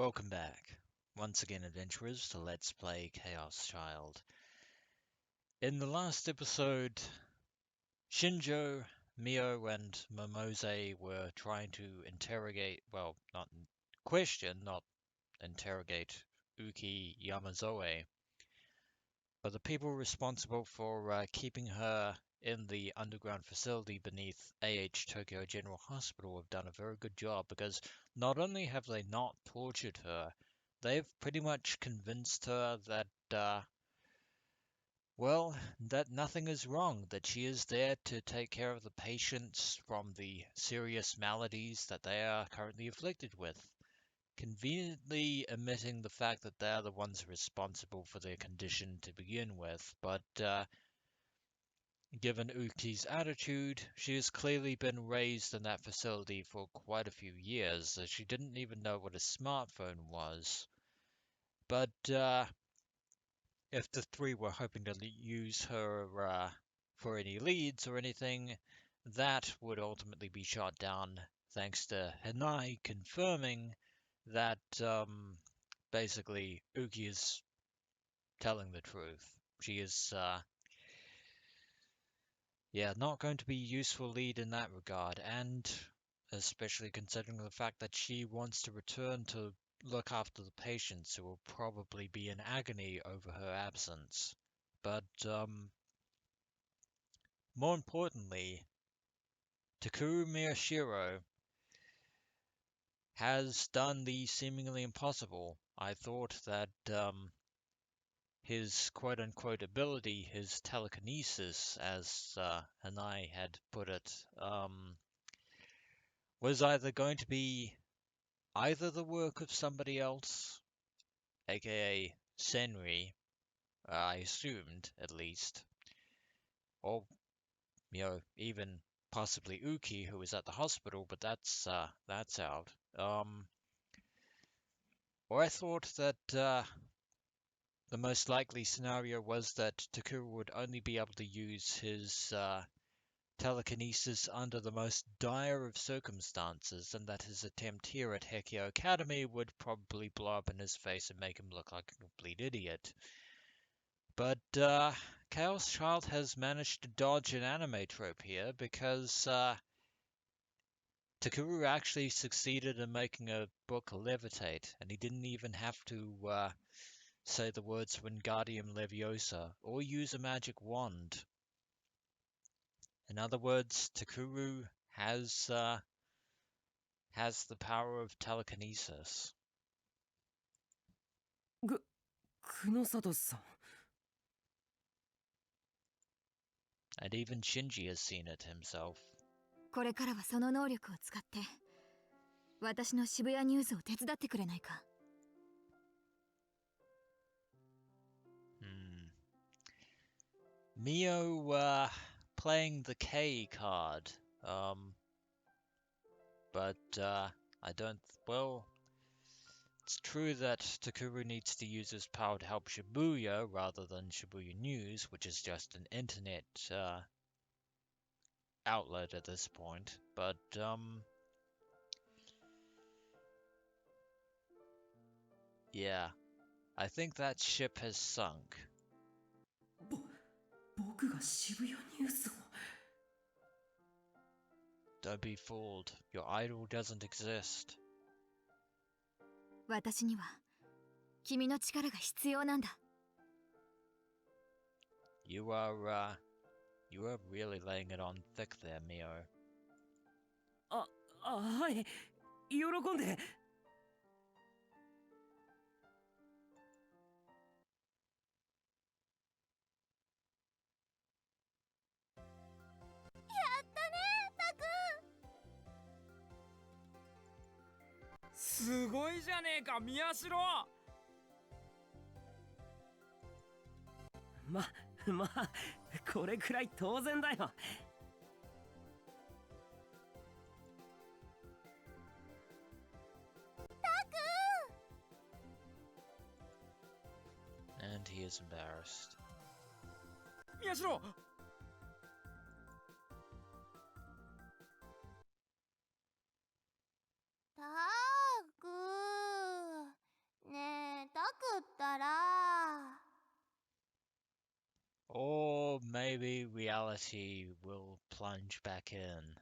Welcome back, once again adventurers, to Let's Play Chaos Child. In the last episode, Shinjo, Mio, and Momose were trying to interrogate, well, not question, not interrogate Uki Yamazoe, but the people responsible for keeping her in the underground facility beneath AH Tokyo General Hospital have done a very good job, because not only have they not tortured her, they've pretty much convinced her that, well, that nothing is wrong, that she is there to take care of the patients from the serious maladies that they are currently afflicted with, conveniently omitting the fact that they're the ones responsible for their condition to begin with. But given Uki's attitude, she has clearly been raised in that facility for quite a few years, so she didn't even know what a smartphone was. But if the three were hoping to use her for any leads or anything, that would ultimately be shot down, thanks to Hinae confirming that basically Uki is telling the truth. She is, not going to be a useful lead in that regard, and especially considering the fact that she wants to return to look after the patients who will probably be in agony over her absence. But more importantly, Takuru Miyashiro has done the seemingly impossible. I thought that his quote-unquote ability, his telekinesis, as Hinae had put it, was either going to be either the work of somebody else, aka Senri, I assumed at least, or even possibly Uki, who was at the hospital, but that's out. Or I thought that the most likely scenario was that Takuru would only be able to use his telekinesis under the most dire of circumstances, and that his attempt here at Hekio Academy would probably blow up in his face and make him look like a complete idiot. But Chaos Child has managed to dodge an anime trope here, because Takuru actually succeeded in making a book levitate, and he didn't even have to say the words Wingardium Leviosa or use a magic wand. In other words, Takuru has the power of telekinesis. Kunosato-san. And even Shinji has seen it himself. これからはその能力を使って私の渋谷ニュースを手伝ってくれないか? Mio playing the K card. But I don't... Well, it's true that Takuru needs to use his power to help Shibuya rather than Shibuya News, which is just an internet outlet at this point. But yeah, I think that ship has sunk. 僕が渋谷ニュースを Don't be fooled. Your idol doesn't exist. 私には君の力が必要なんだ。You are really laying it on thick there, Mio. はい、喜んで。すごいじゃねえか、宮代。まあ、これくらい当然だよ。And he is embarrassed. 宮代。たく maybe reality will plunge back in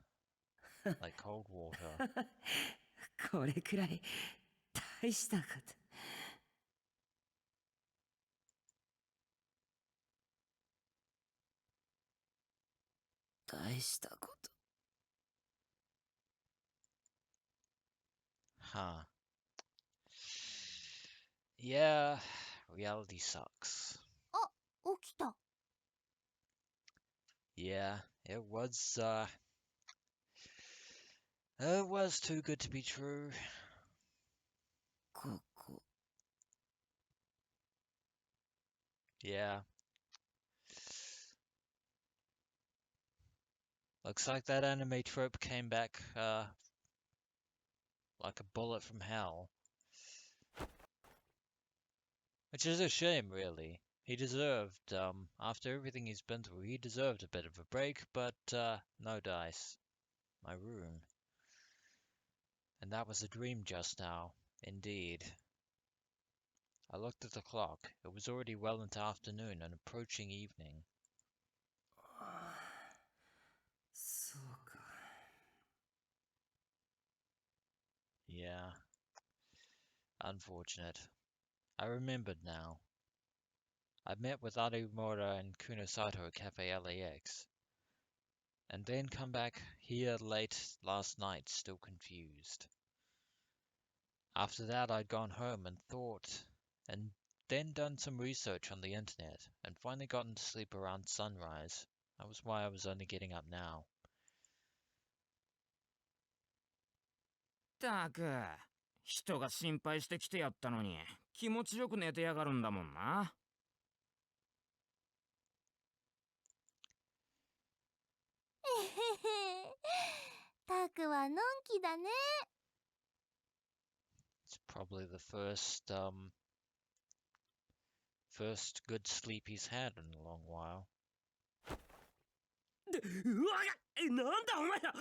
like cold water. これくらい大したこと。大したこと。Huh. Yeah, reality sucks. あ、起きた。Yeah, it was too good to be true. ここ。Yeah. Looks like that anime trope came back like a bullet from hell. Which is a shame, really. He deserved, after everything he's been through, he deserved a bit of a break, but no dice. My room. And that was a dream just now, indeed. I looked at the clock. It was already well into afternoon and approaching evening. そうか。Yeah. Unfortunate. I remembered now. I met with Arimura and Kunosato at Cafe LAX, and then come back here late last night, still confused. After that, I'd gone home and thought, and then done some research on the internet, and finally gotten to sleep around sunrise. That was why I was only getting up now. ったく、人が心配してきてやったのに気持ちよく寝てやがるんだもんな。えへへ。タクはのんきだね。It's probably the first good sleep he's had in a long while. うわっ、なんだお前ら。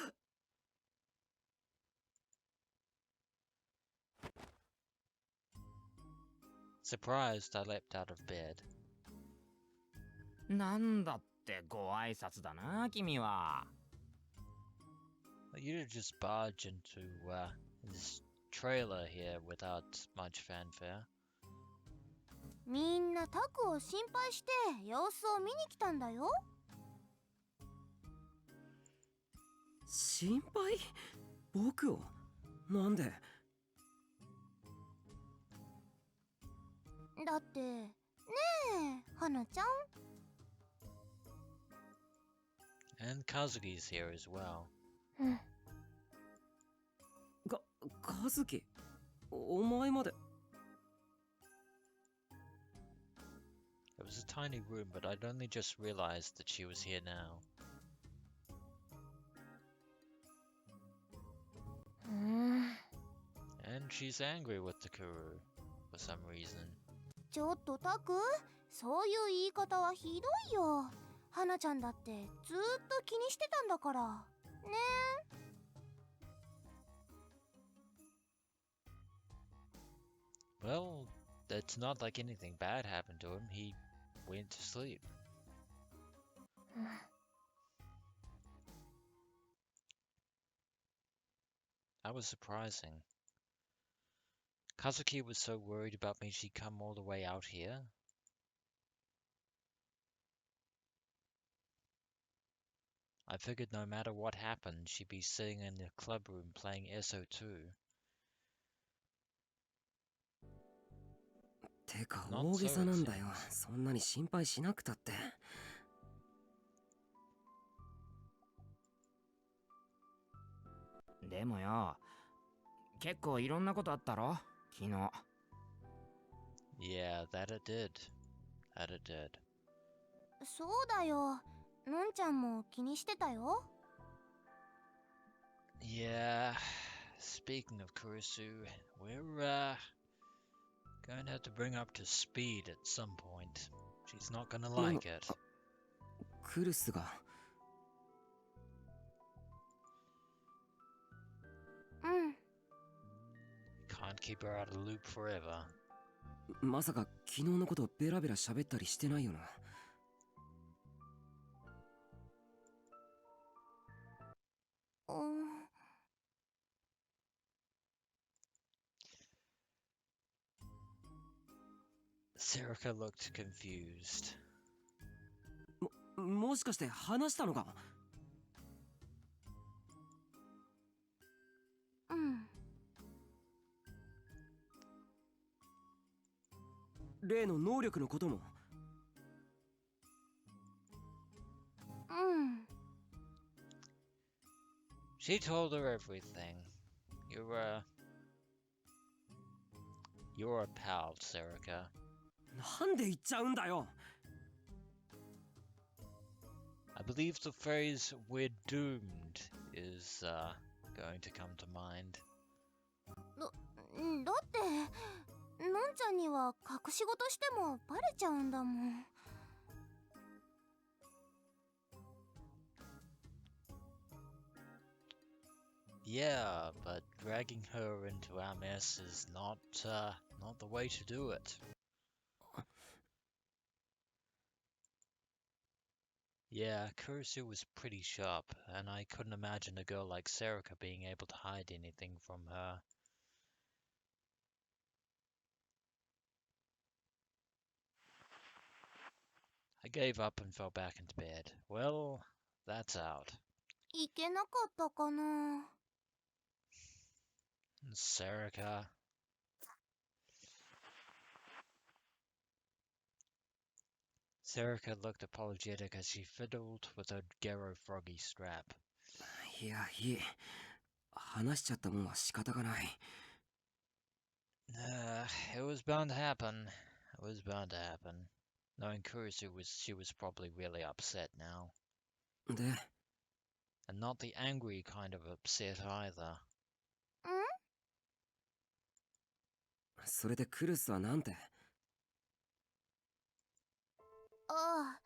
Surprised, I leapt out of bed. なんだってご挨拶だな君は。You did just barge into this trailer here without much fanfare. みんなタクを心配して様子を見に来たんだよ。心配？僕を？なんで？だってねえ、花ちゃん。And Kazuki's here as well. うん。和樹、お前まで。It was a tiny room, but I'd only just realized that she was here now. And she's angry with Takuru for some reason. ちょっとタク、そういう言い方はひどいよ。花ちゃんだってずーっと気にしてたんだから。ねえ。Well, it's not like anything bad happened to him. He went to sleep. That was surprising. Kazuki was so worried about me she'd come all the way out here. I figured no matter what happened, she'd be sitting in the club room playing SO2. てか大げさなんだよ。そんなに心配しなくたって。でもよ、結構いろんなことあったろ昨日。Yeah, that it did. That it did. そうだよ。のんちゃんも気にしてたよ。Yeah, speaking of Kurisu, we're going to have to bring her up to speed at some point. She's not gonna like it. クルスが。うん。Can't keep her out of the loop forever. まさか昨日のことベラベラ喋ったりしてないよな。Serica looked confused. もしかして話したのか？うん。例の能力のことも。うん。She told her everything. You're a pal, Serica. なんで言っちゃうんだよ。 I believe the phrase "we're doomed" is going to come to mind. だってのんちゃんには隠し事してもバレちゃうんだもん。Yeah, but dragging her into our mess is not the way to do it. Yeah, Kurisu was pretty sharp, and I couldn't imagine a girl like Serica being able to hide anything from her. I gave up and fell back into bed. Well, that's out. いけなかったかな。Serica. Serica looked apologetic as she fiddled with her Gero Froggy strap. いや、いい。話しちゃったもんは仕方がない。It was bound to happen. It was bound to happen. Knowing Kurisu she was probably really upset now. で、 And not the angry kind of upset either. それでクルスはなんて？ああ、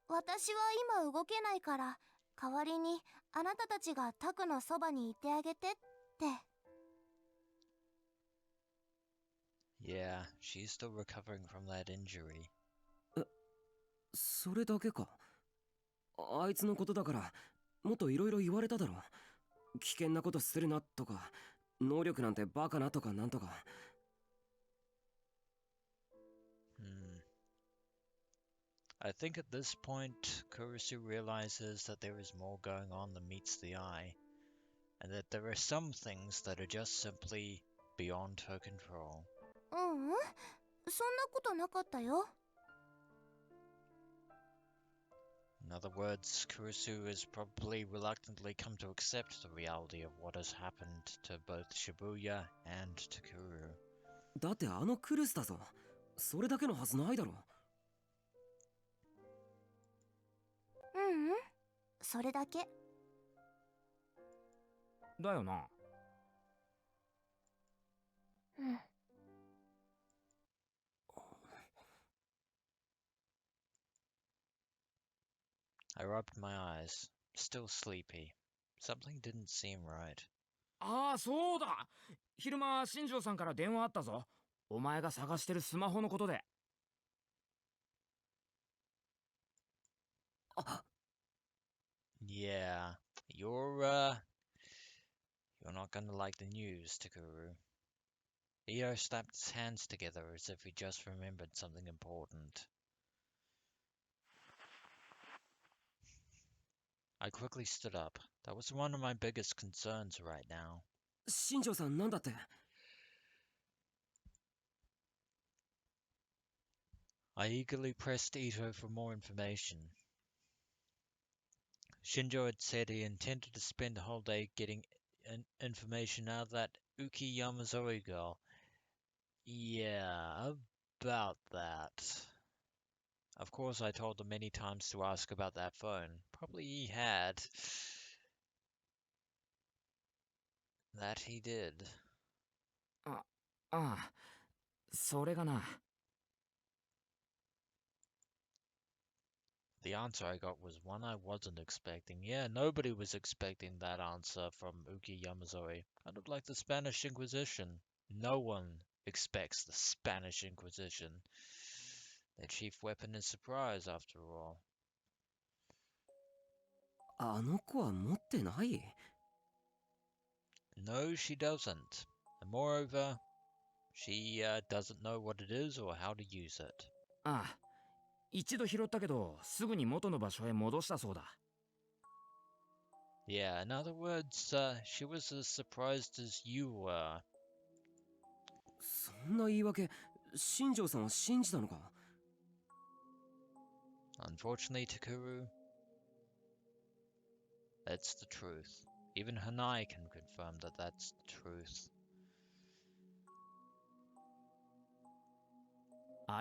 私は今動けないから、代わりにあなたたちがタクのそばにいてあげてって。Yeah, she's still recovering from that injury. それだけか。あいつのことだからもっといろいろ言われただろ。危険なことするなとか、能力なんてバカなとかなんとか。I think at this point, Kurisu realizes that there is more going on than meets the eye, and that there are some things that are just simply beyond her control. そんなことなかったよ。In other words, Kurisu has probably reluctantly come to accept the reality of what has happened to both Shibuya and Takuru. だってあのクルスだぞ。それだけのはずないだろ。それだけ。だよな。うん。I rubbed my eyes, still sleepy. Something didn't seem right. ああ、そうだ。昼間、新庄さんから電話あったぞ。お前が探してるスマホのことで。Yeah, you're not gonna like the news, Takuru. Io slapped his hands together as if he just remembered something important. I quickly stood up. That was one of my biggest concerns right now. 新庄さんなんだって？ I eagerly pressed Ito for more information. Shinjo had said he intended to spend the whole day getting information out of that Uki Yamazoe girl. Yeah, about that. Of course, I told him many times to ask about that phone. Probably he had. That he did. ああ、それがな。The answer I got was one I wasn't expecting. Yeah, nobody was expecting that answer from Uki Yamazoe. Kind of like the Spanish Inquisition. No one expects the Spanish Inquisition. Their chief weapon is surprise, after all. あの子は持ってない？ No, she doesn't. And moreover, She doesn't know what it is or how to use it. ああ、一度拾ったけど、すぐに元の場所へ戻したそうだ。Yeah, in other words, she was as surprised as you were. そんな言い訳、新庄さんは信じたのか？ Unfortunately, Takuru, that's the truth. Even Hinae can confirm that that's the truth.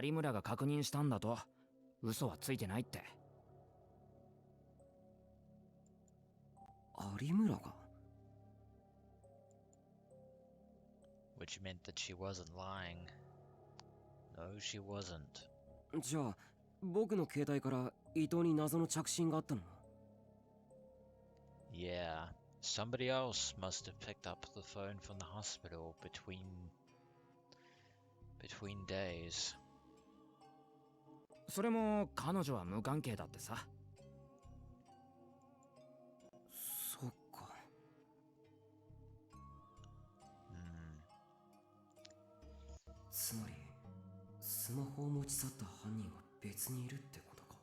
有村が確認したんだと。嘘はついてないって。有村が？ Which meant that she wasn't lying. No, she wasn't. じゃあ、僕の携帯から伊藤に謎の着信があったの？ Yeah, somebody else must have picked up the phone from the hospital between days. それも彼女は無関係だってさ。そっか。つまり、スマホを持ち去った犯人が別にいるってことか。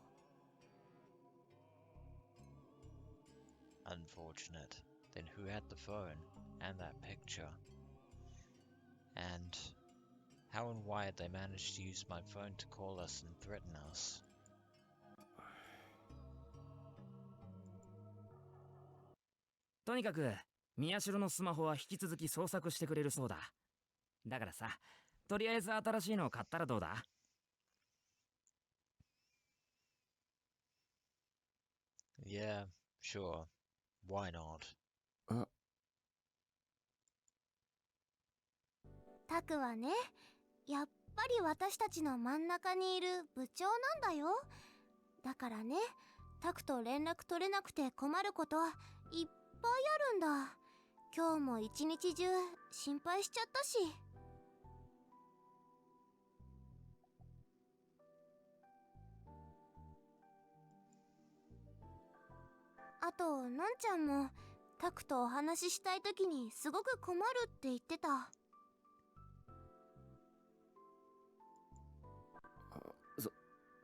Unfortunate. Then who had the phone and that picture? And how and why had they managed to use my phone to call us and threaten us? とにかく宮代のスマホは引き続き捜索してくれるそうだ。だからさ、とりあえず新しいのを買ったらどうだ？ Yeah, sure. Why not? タクはね、やっぱり私たちの真ん中にいる部長なんだよ。だからね、タクと連絡取れなくて困ることいっぱいあるんだ。今日も一日中心配しちゃったし。あと、なんちゃんもタクとお話ししたい時にすごく困るって言ってた。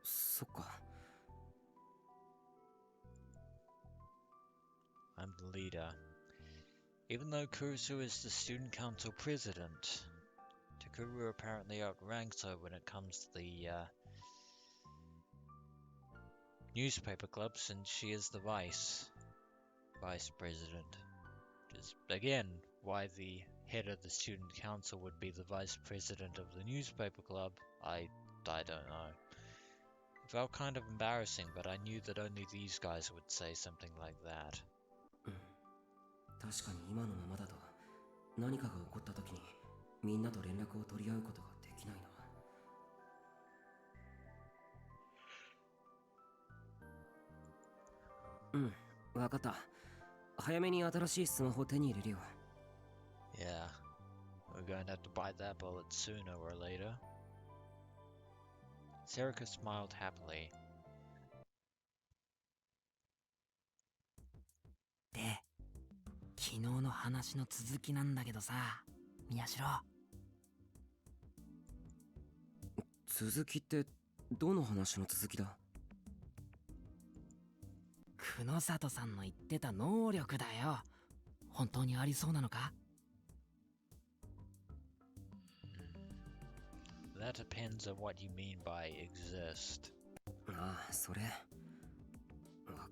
そっか。I'm the leader. Even though Kurusu is the student council president, Takuru apparently outranks her when it comes to the newspaper club, since she is the vice president. Which is, again, why the head of the student council would be the vice president of the newspaper club, I don't know. It felt kind of embarrassing, but I knew that only these guys would say something like that. 確かに今のままだと何かが起こった時にみんなと連絡を取り合うことができないな。わかった。早めに新しいスマホを手に入れるよ。Yeah, we're going to have to bite that bullet sooner or later. Serica smiled happily. で、昨日の話の続きなんだけどさ、宮代。続きってどの話の続きだ？久野里さんの言ってた能力だよ。本当にありそうなのか？ That depends on what you mean by exist. ああ、それわ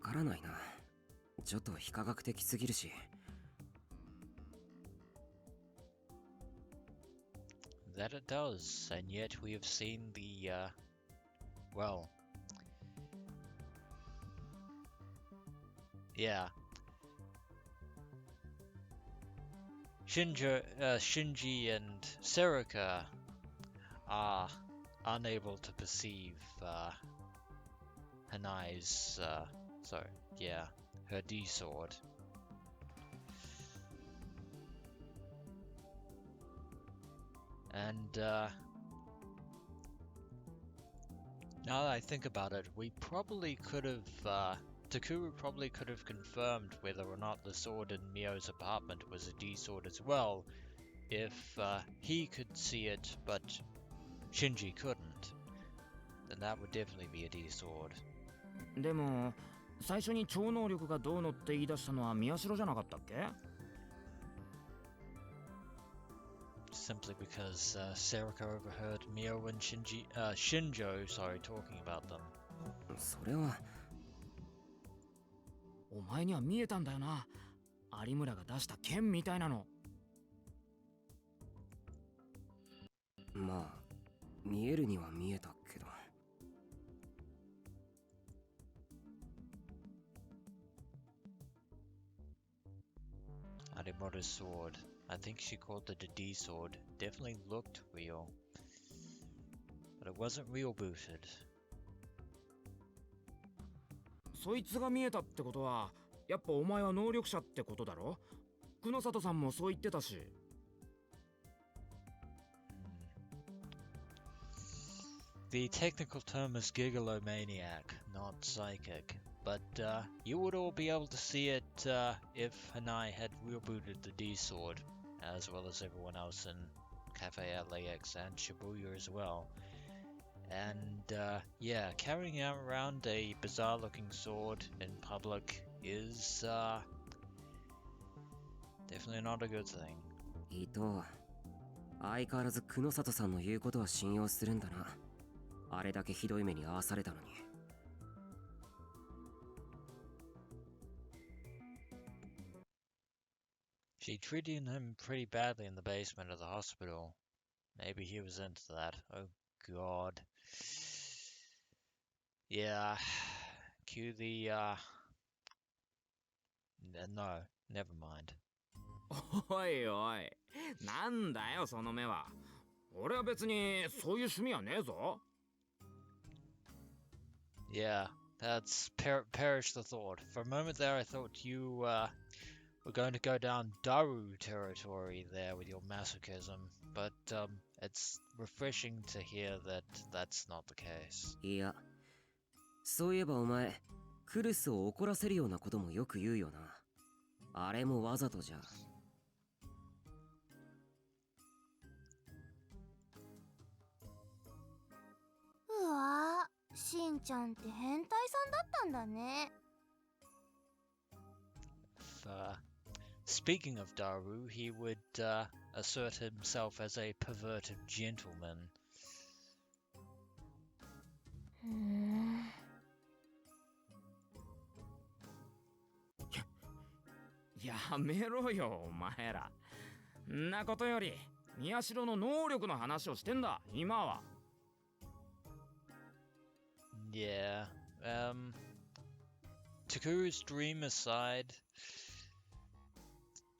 からないな。ちょっと非科学的すぎるし。That it does, and yet we have seen the, well, yeah. Shinji and Serica are unable to perceive, Hinae's, her D-sword. And, now that I think about it, we probably could have, Takuru probably could have confirmed whether or not the sword in Mio's apartment was a D-sword as well, if he could see it, but Shinji couldn't, then that would definitely be a D sword. でも最初に超能力がどうのって言い出したのは宮代じゃなかったっけ？ Simply because Serika overheard Mio and Shinjo, talking about them. それはお前には見えたんだよな。有村が出した剣みたいなの。まあ見えるには見えたけど。Arimura's sword. I think she called it a D sword. Definitely looked real. But it wasn't real booted. そいつが見えたってことはやっぱお前は能力者ってことだろ？久野里さんもそう言ってたし。The technical term is gigalomaniac, not psychic. But you would all be able to see it if Hinae had real booted the D sword, as well as everyone else in Cafe LAX and Shibuya as well. And yeah, carrying around a bizarre looking sword in public is definitely not a good thing. 伊藤、相変わらず久野里さんの言うことは信用するんだな。あれだけひどい目に遭わされたのに。She treated him pretty badly in the basement of the hospital. Maybe he was into that. Oh god. Yeah. Cue the no, never mind. おいおい、なんだよその目は。俺は別にそういう趣味はねえぞ。Yeah, that's perish the thought. For a moment there, I thought you were going to go down Daru territory there with your masochism, but it's refreshing to hear that that's not the case. いや、そういえばお前、クルスを怒らせるようなこともよく言うよな。あれもわざとじゃ。うわー、しんちゃんって変態さんだったんだね。Speaking of Daru, he would assert himself as a perverted gentleman. やめろよお前ら。んなことより宮代の能力の話をしてんだ今は。Yeah, Takuru's dream aside,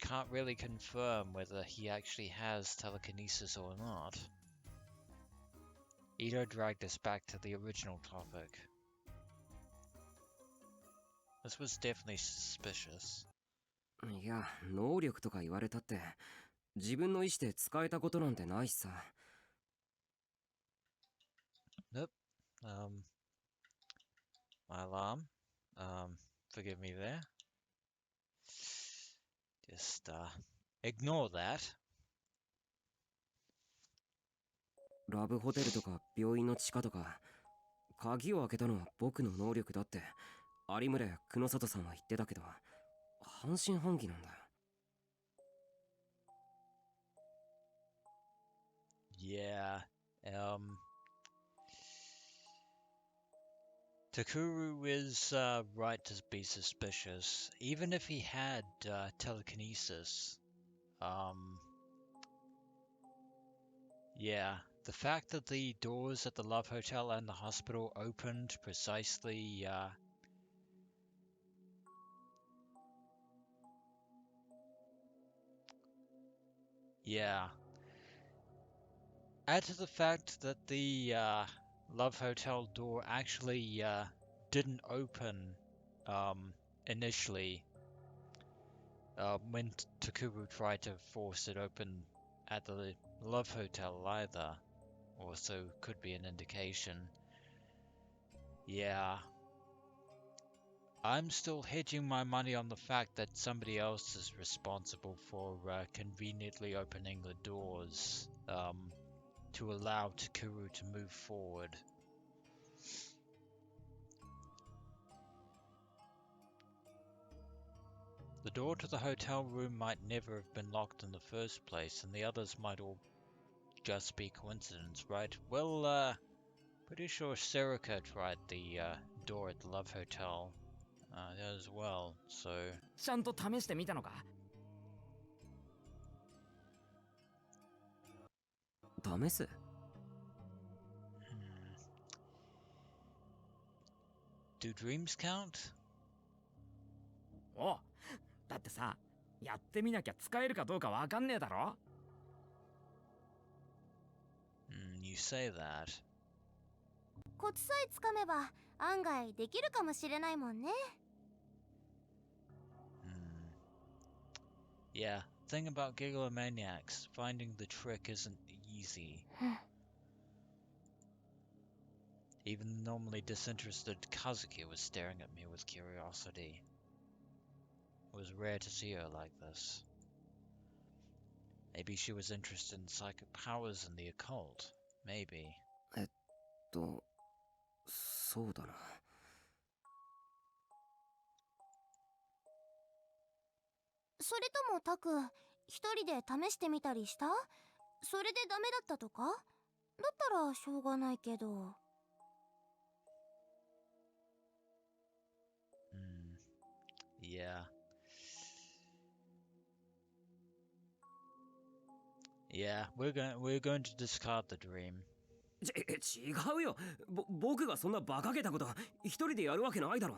can't really confirm whether he actually has telekinesis or not. Ito dragged us back to the original topic. This was definitely suspicious. いや、能力とか言われたって、自分の意思で使えたことなんてないしさ。Nope. My alarm. Forgive me there. Just ignore that. ラブホテルとか病院の地下とか、鍵を開けたのは僕の能力だって有村や久野里さんは言ってたけど、半信半疑なんだよ。Yeah. Takuru is right to be suspicious, even if he had telekinesis. Yeah, the fact that the doors at the Love Hotel and the hospital opened precisely. Yeah. Add to the fact that the Love Hotel door actually didn't open initially when Takuru tried to force it open at the Love Hotel either. Also could be an indication. Yeah. I'm still hedging my money on the fact that somebody else is responsible for conveniently opening the doors to allow Takuru to move forward. The door to the hotel room might never have been locked in the first place, and the others might all just be coincidence, right? Well, pretty sure Serica tried the door at the Love Hotel as well, so... ちゃんと試してみたのか？試す？ Do dreams count? お、だってさ、やってみなきゃ使えるかどうかわかんねえだろ？ You say that. コツさえつかめば案外できるかもしれないもんね。Yeah, thing about Gigalomaniacs, finding the trick isn't easy. Even the normally disinterested Kazuki was staring at me with curiosity. It was rare to see her like this. Maybe she was interested in psychic powers and the occult. Maybe. そうだな。それともタク、一人で試してみたりした？それでダメだったとか？だったらしょうがないけど。Yeah. Yeah, we're going to discard the dream. 違うよ。僕がそんな馬鹿げたこと一人でやるわけないだろ。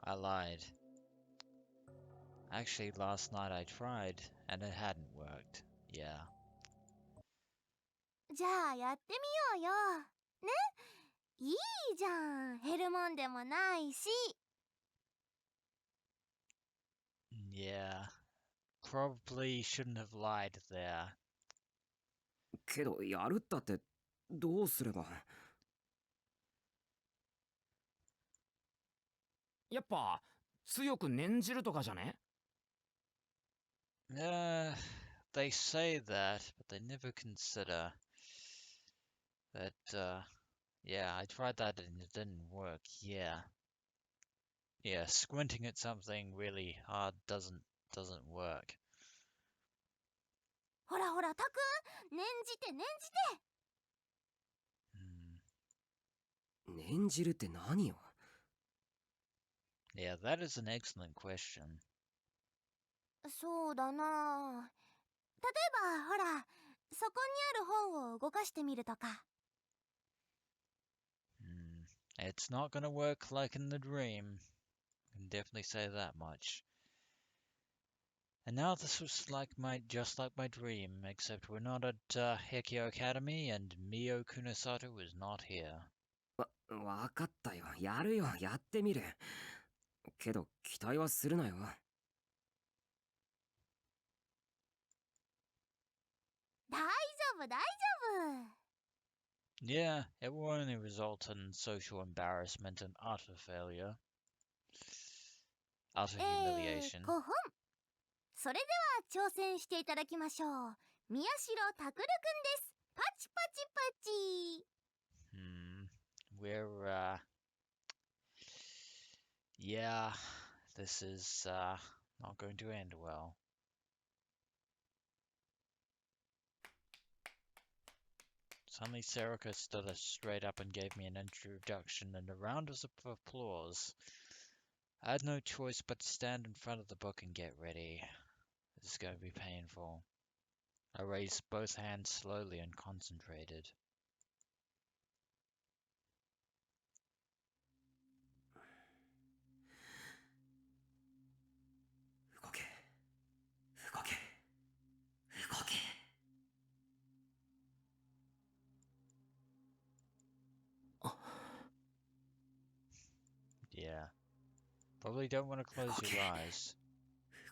I lied. Actually, last night I tried, and it hadn't worked. Yeah. じゃあやってみようよ。ね？いいじゃん。減るもんでもないし。Yeah. Probably shouldn't have lied there. けどやるったってどうすれば？やっぱ強く念じるとかじゃね？ They say that, but they never consider that, yeah, I tried that and it didn't work, yeah. Yeah, squinting at something really hard doesn't work. ほらほらタク、念じて念じて。念じるって何よ？ Yeah, that is an excellent question. そうだな。例えばほら、そこにある本を動かしてみるとか。It's not gonna work like in the dream. I can definitely say that much. And now this was just like my dream, except we're not at Hekio Academy and Mio Kunosato is not here. わかったよ。やるよ。やってみる。けど期待はするなよ。大丈夫大丈夫。 Yeah, it will only result in social embarrassment and utter failure. Utter humiliation. 5本。それでは挑戦していただきましょう。宮代拓郎くんです。パチパチパチ。We're, yeah, this is, not going to end well. Suddenly Serica stood us straight up and gave me an introduction and a round of applause. I had no choice but to stand in front of the book and get ready. This is going to be painful. I raised both hands slowly and concentrated. Yeah. Probably don't want to close your eyes.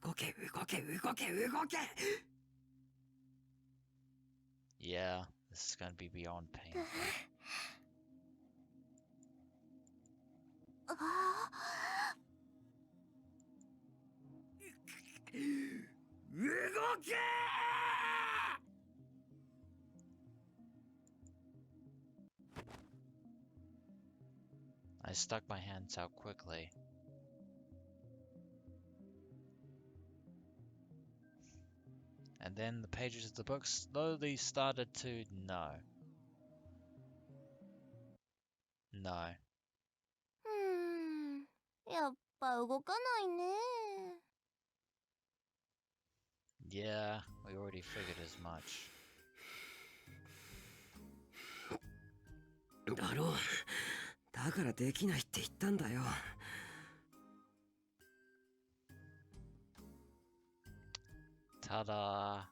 動け動け動け動け。 Yeah, this is going to be beyond painful. あ動け I stuck my hands out quickly. And then the pages of the book slowly started to no. No. やっぱ動かないね。 Yeah, we already figured as much. だろう。だからできないって言ったんだよ。Ta-da!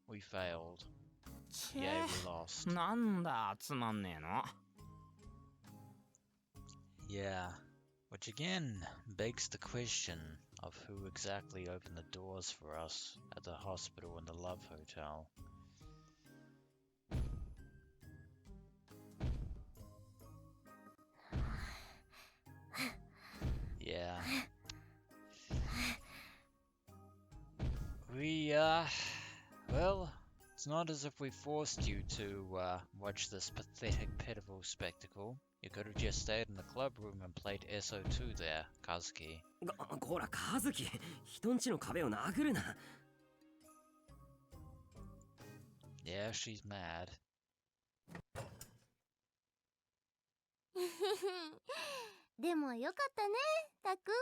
We failed. チ Yeah, ェ we lost. なんだつまんねえの。 Yeah, which again begs the question of who exactly opened the doors for us at the hospital and the Love Hotel. Yeah. Well, it's not as if we forced you to watch this pathetic, pitiful spectacle. You could have just stayed in the club room and played SO2 there, Kazuki. こら、カズキ、人んちの壁を殴るな。Yeah, she's mad. でもよかったね、タク。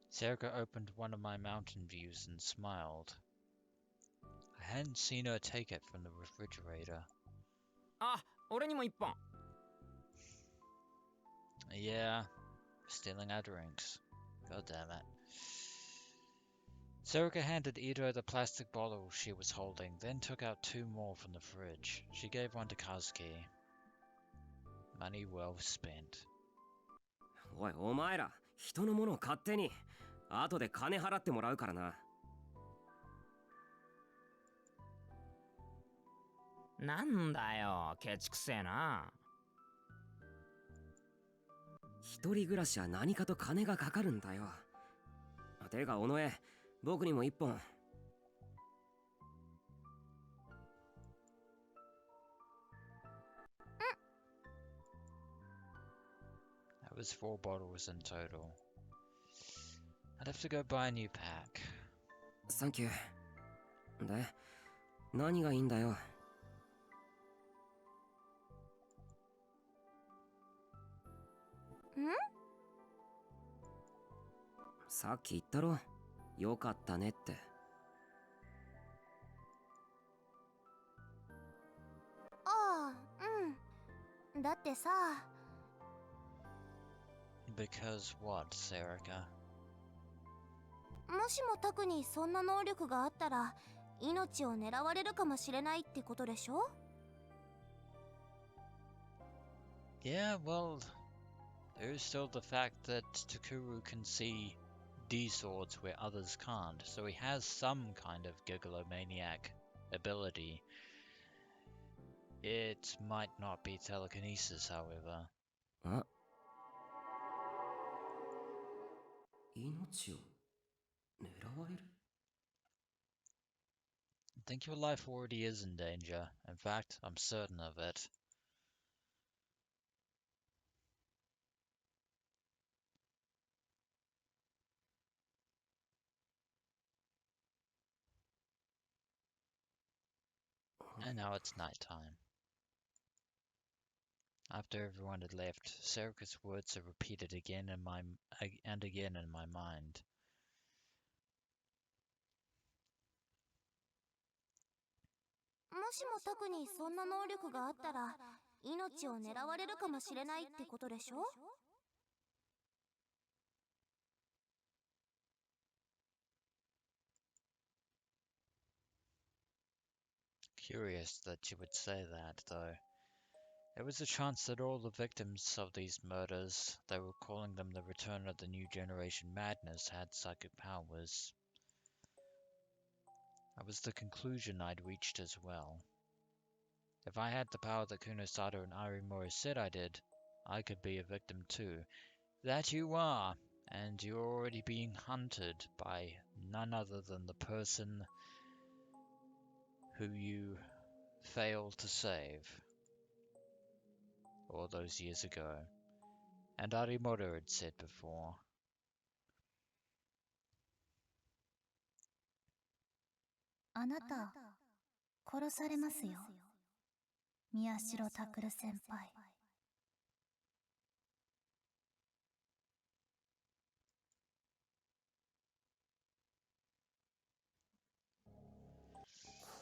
Serika opened one of my mountain views and smiled. I hadn't seen her take it from the refrigerator. あ、俺にも一本。 Yeah, stealing our drinks. God damn it. Serika handed Ito the plastic bottle she was holding, then took out 2 more from the fridge. She gave one to Kazuki. Money well spent. おい、お前ら、人のものを勝手に。後で金払ってもらうからな。なんだよ、ケチくせえな。一人暮らしは何かと金がかかるんだよ。てか、尾上、僕にも一本。That was 4 bottles in total. I'd have to go buy a new pack. サンキュー。で、何がいいんだよ。さっき言ったろ。よかったねって。ああ、うん。だってさ。 Because what, Serika? もしもタクにそんな能力があったら命を狙われるかもしれないってことでしょ？ Yeah, well, there's still the fact that Takuru can see D-swords where others can't, so he has some kind of gigalomaniac ability. It might not be telekinesis, however. あ、命を狙われる？ I think your life already is in danger. In fact, I'm certain of it. And now it's nighttime. After everyone had left, Serika's words are repeated again in my mind. もしもタクにそんな能力があったら命を狙われるかもしれないってことでしょ？ Curious that she would say that, though. There was a chance that all the victims of these murders, they were calling them the return of the new generation madness, had psychic powers. That was the conclusion I'd reached as well. If I had the power that Kunosato and Arimura said I did, I could be a victim too. That you are, and you're already being hunted by none other than the person who you failed to save all those years ago. And Arimoto had said before. あなた殺されますよ、宮代拓先輩。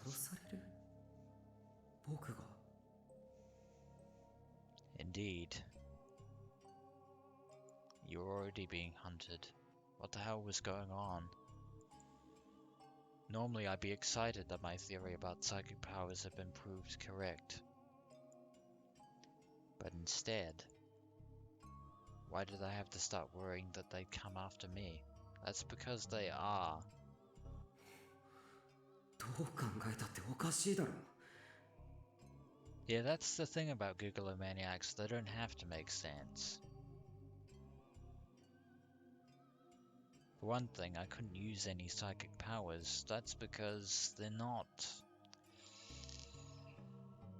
殺される？僕が？ Indeed. You're already being hunted. What the hell was going on? Normally I'd be excited that my theory about psychic powers had been proved correct. But instead, why did I have to start worrying that they'd come after me? That's because they are. どう考えたっておかしいだろ。 Yeah, that's the thing about Gigolomaniacs, they don't have to make sense. For one thing, I couldn't use any psychic powers. That's because they're not...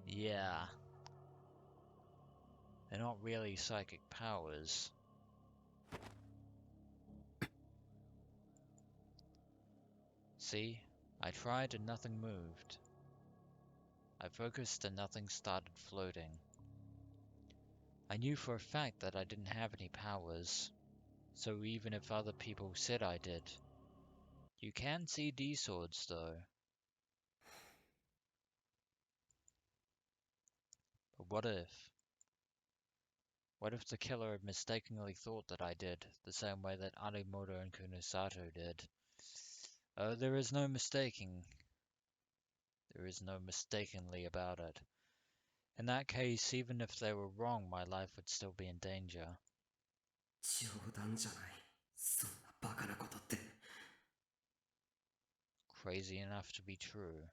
Yeah. They're not really psychic powers. See? I tried and nothing moved. I focused and nothing started floating. I knew for a fact that I didn't have any powers, so even if other people said I did. You can see D-swords though. But what if? What if the killer had mistakenly thought that I did, the same way that Arimoto and Kunosato did? Oh, there is no mistaking. There is no mistakenly about it. In that case, even if they were wrong, my life would still be in danger. 冗談じゃない。そんなバカなことって。 Crazy enough to be true.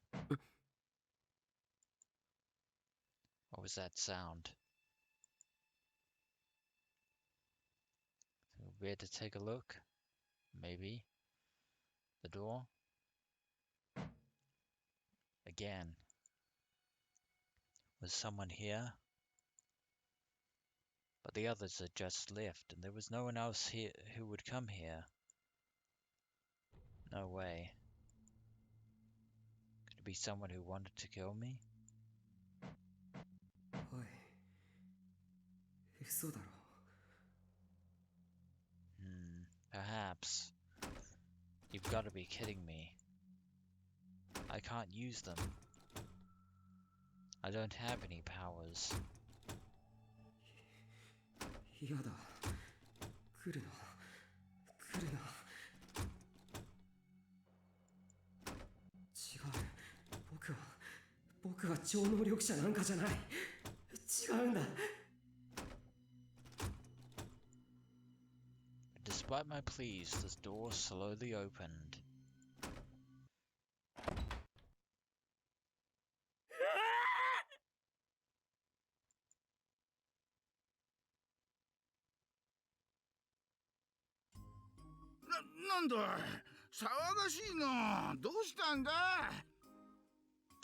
What was that sound? Where to take a look? Maybe. The door? Again. Was someone here? But the others had just left, and there was no one else here who would come here. No way. Could it be someone who wanted to kill me? おい。嘘だろ。 Perhaps. You've got to be kidding me. I can't use them. I don't have any powers. 嫌だ。来るな。来るな。違う。僕は超能力者なんかじゃない。違うんだ。 Despite my pleas, the door slowly opened.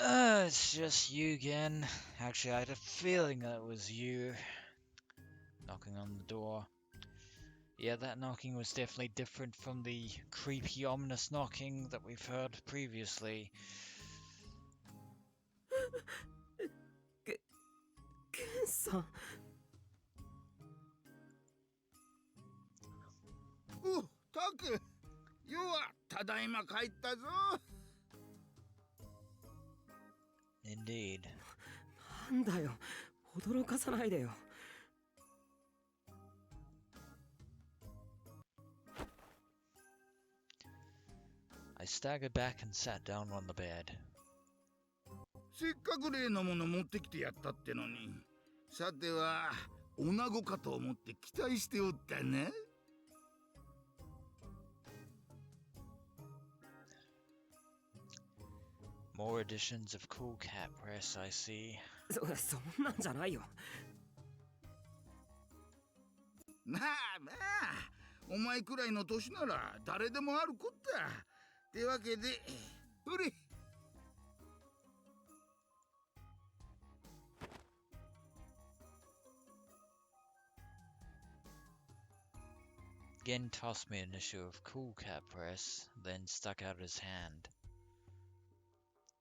It's just you again. Actually, I had a feeling that it was you. Knocking on the door. Yeah, that knocking was definitely different from the creepy, ominous knocking that we've heard previously. ケンさん。お、タク、よはただいま帰ったぞ。Indeed. なんだよ。驚かさないでよ。 I staggered back and sat down on the bed. せっかく例のもの持ってきてやったってのに。さては、女子かと思って期待しておったな。More editions of Cool Cat Press, I see. そんなんじゃないよ。まあまあ、お前くらいの年なら誰でもあるこった。ってわけで、ほれ。Gen tossed me an issue of Cool Cat Press, then stuck out his hand.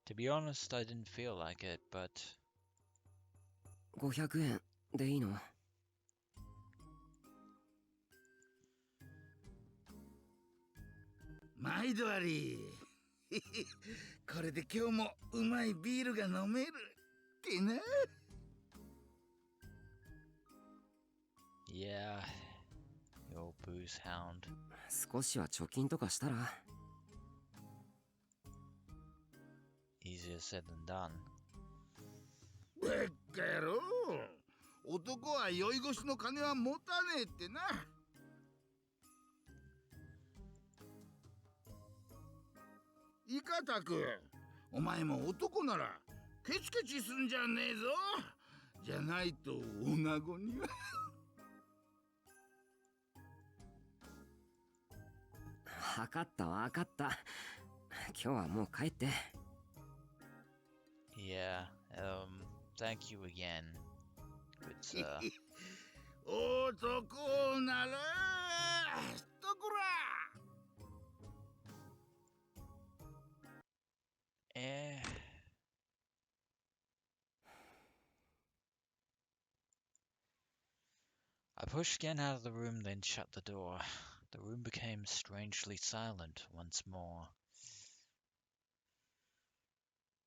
To be honest, I didn't feel like it, but 500円でいいの？毎度あり。これで今日もうまいビールが飲めるってな。yeah, your booze hound. 少しは貯金とかしたら？ Easier said than done. ばっか野郎。男は酔い越しの金は持たねえってな。いかたく、お前も男ならケチケチすんじゃねえぞ。じゃないと女子には。分かった分かった。今日はもう帰って。Yeah, thank you again, good sir. 男ならとこら。Eh. I pushed Gen out of the room, then shut the door. The room became strangely silent once more.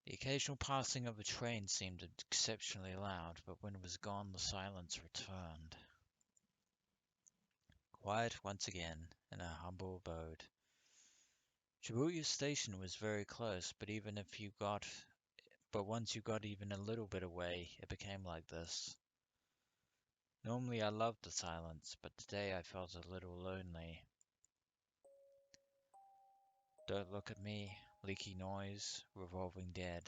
The occasional passing of a train seemed exceptionally loud, but when it was gone, the silence returned. Quiet once again in our humble abode. Shibuya Station was very close, but once you got even a little bit away, it became like this. Normally I loved the silence, but today I felt a little lonely. Don't look at me, leaky noise, revolving dead.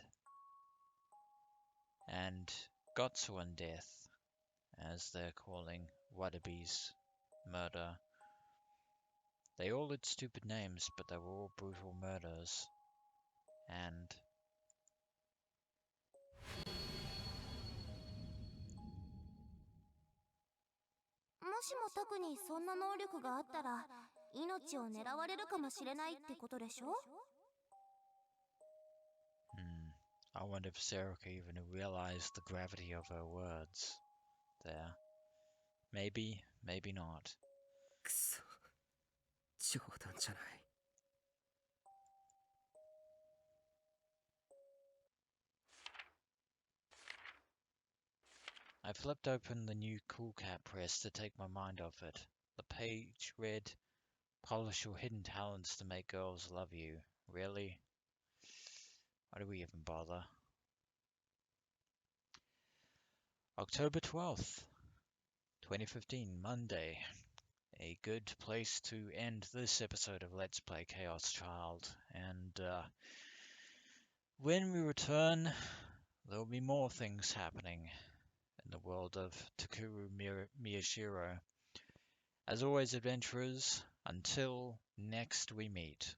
And Gotsuan death, as they're calling Wadabi's murder. They all had stupid names, but they were all brutal murders. Andもしもタクにそんな能力があったら命を狙われるかもしれないってことでしょ？ I wonder if Seruka even realized the gravity of her words there. Maybe, maybe not. くそ、冗談じゃない。I flipped open the new Cool Cat press to take my mind off it. The page read, "Polish your hidden talents to make girls love you." Really? Why do we even bother? October 12th, 2015, Monday. A good place to end this episode of Let's Play ChäoS Child. And when we return, there'll be more things happening in the world of Takuru Miyashiro. As always, adventurers, until next we meet.